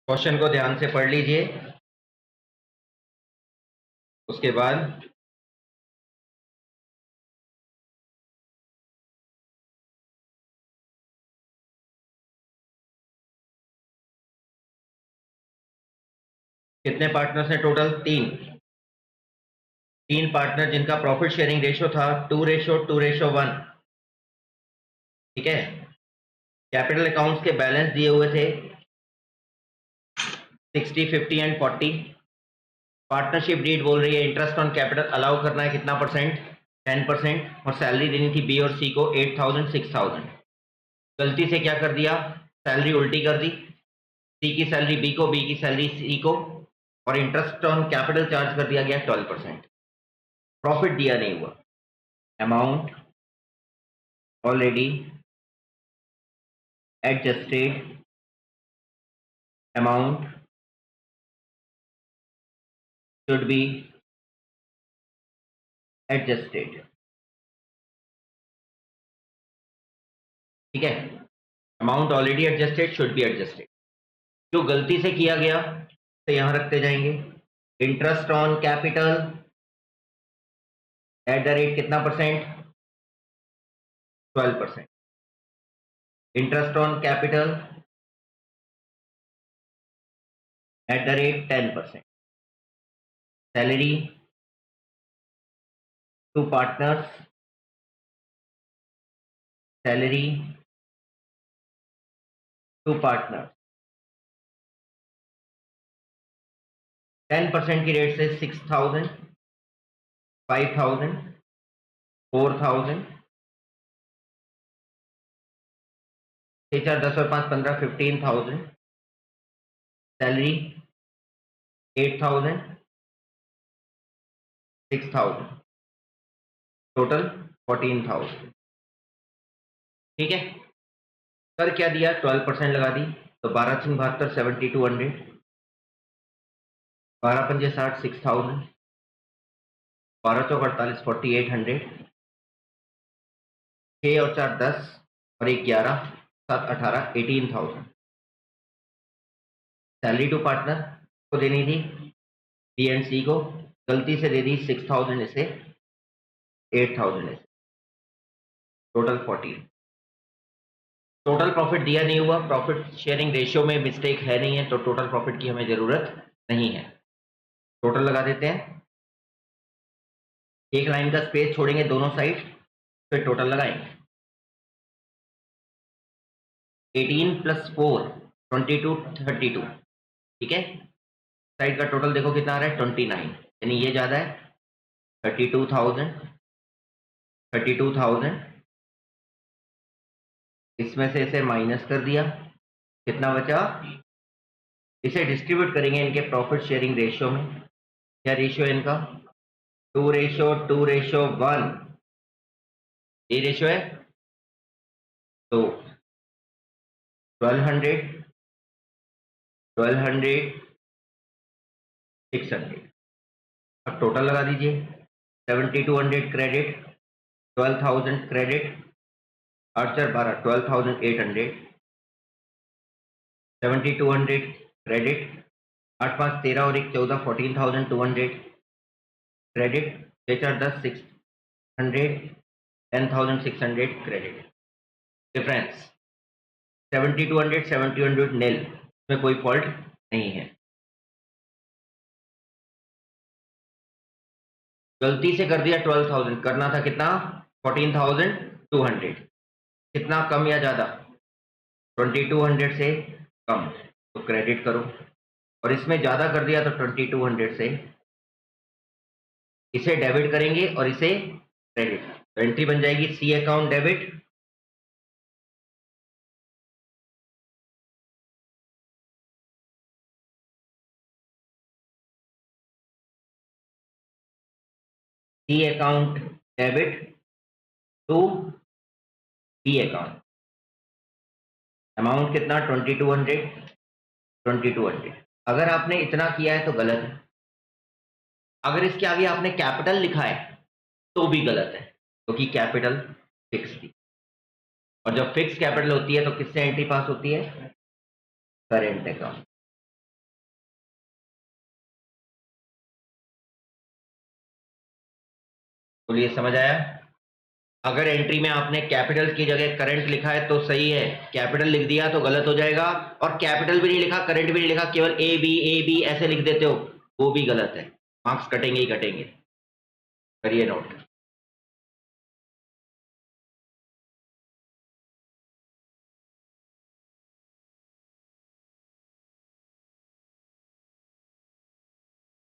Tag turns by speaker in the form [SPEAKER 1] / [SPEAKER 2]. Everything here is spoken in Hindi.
[SPEAKER 1] क्वेश्चन को ध्यान से पढ़ लीजिए, उसके बाद कितने पार्टनर्स हैं टोटल? तीन पार्टनर जिनका प्रॉफिट शेयरिंग रेशियो था 2:2:1। ठीक है। कैपिटल अकाउंट्स के बैलेंस दिए हुए थे 60, 50 एंड 40। पार्टनरशिप डीड बोल रही है इंटरेस्ट ऑन कैपिटल अलाउ करना है कितना परसेंट? 10%। और सैलरी देनी थी बी और सी को 8,000, 6,000। गलती से क्या कर दिया? सैलरी उल्टी कर दी। सी की सैलरी बी को, बी की सैलरी सी को, और इंटरेस्ट ऑन कैपिटल चार्ज कर दिया गया 12%। प्रॉफिट दिया नहीं हुआ। Amount already adjusted, amount should be adjusted। ठीक है। Amount already adjusted, should be adjusted. जो गलती से किया गया तो यहां रखते जाएंगे। Interest on capital at the rate कितना percent? 12%। Interest on capital at the rate 10%। Salary to partners, salary to partners 10% की रेट से 6,000, 5,000, 4,000, 6, 4, 10 और 5, 15, 15,000। Salary 8,000, 6,000, total 14,000। ठीक है। कर क्या दिया? 12% लगा दी। तो 12×72 7,200, 12×5 60, 6,000, 12×4 4,800, 6 और 4 10 और 1 11, 7 18 18,000। सैलरी टू पार्टनर को देनी थी बी एंड सी को, गलती से दे दी 6,000 इसे, 8,000 इसे, टोटल 14। टोटल प्रॉफिट दिया नहीं हुआ। प्रॉफिट शेयरिंग रेशियो में मिस्टेक है नहीं है, तो टोटल प्रॉफिट की हमें जरूरत नहीं है। टोटल लगा देते हैं। एक लाइन का स्पेस छोड़ेंगे दोनों साइड, फिर टोटल लगाएंगे। 18 + 4 22 32। ठीक है। साइड का टोटल देखो कितना आ रहा है? 29। यानी ये ज्यादा है। 32,000, 32,000। इसमें से इसे माइनस कर दिया, कितना बचा? इसे डिस्ट्रीब्यूट करेंगे इनके प्रॉफिट शेयरिंग रेशियो में। क्या रेशियो है इनका? 2:2:1। ये रेशियो है। तो 1200, 1200, 600। अब टोटल लगा दीजिए। 7,200 क्रेडिट, 12,000 क्रेडिट, 8 4 12 12,800, 7,200 क्रेडिट, 8 5 13 और 1 14 14,200 क्रेडिट, 6 4 10 600, 10,600 क्रेडिट। डिफरेंस 7,200 7,200 नील, इसमें कोई फॉल्ट नहीं है। गलती से कर दिया 12,000, करना था कितना? 14,200। कितना कम या ज्यादा? 2,200 से कम, तो क्रेडिट करो। और इसमें ज्यादा कर दिया तो 2,200 से इसे डेबिट करेंगे और इसे क्रेडिट। तो एंट्री बन जाएगी C account debit, C account debit to B account. Amount कितना? 2,200, 2,200। अगर आपने इतना किया है तो गलत है। अगर इसके आगे आपने कैपिटल लिखा है तो भी गलत है, क्योंकि कैपिटल फिक्स थी। और जब फिक्स कैपिटल होती है तो किससे एंट्री पास होती है? Current account. बोलिए समझ आया? अगर एंट्री में आपने कैपिटल की जगह करंट लिखा है तो सही है, कैपिटल लिख दिया तो गलत हो जाएगा, और कैपिटल भी नहीं लिखा करंट भी नहीं लिखा केवल ए बी ऐसे लिख देते हो वो भी गलत है, मार्क्स कटेंगे ही कटेंगे, करिए नोट।